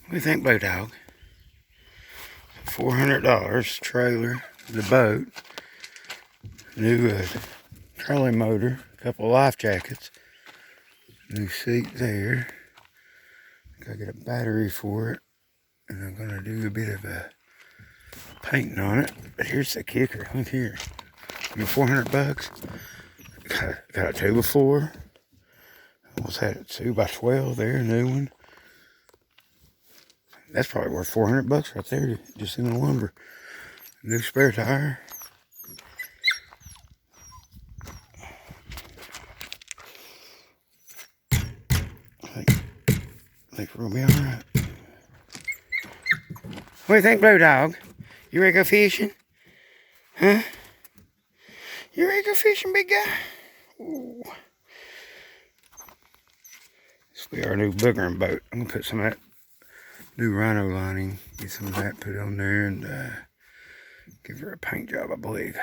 What do you think, Blue Dog? $400 trailer, the boat, new trolley motor, a couple of life jackets, new seat there. Gotta get a battery for it, and I'm gonna do a bit of painting on it. But here's the kicker. Look here. $400. Got a 2x4. Almost had a 2x12 there, new one. That's probably worth $400 right there, just in the lumber. New spare tire. I think we're gonna be all right. What do you think, Blue Dog? You ready to go fishing? Huh? You ready to go fishing, big guy? Ooh. This will be our new boogering boat. I'm gonna put some of that new rhino lining, get some of that put on there, and give her a paint job, I believe.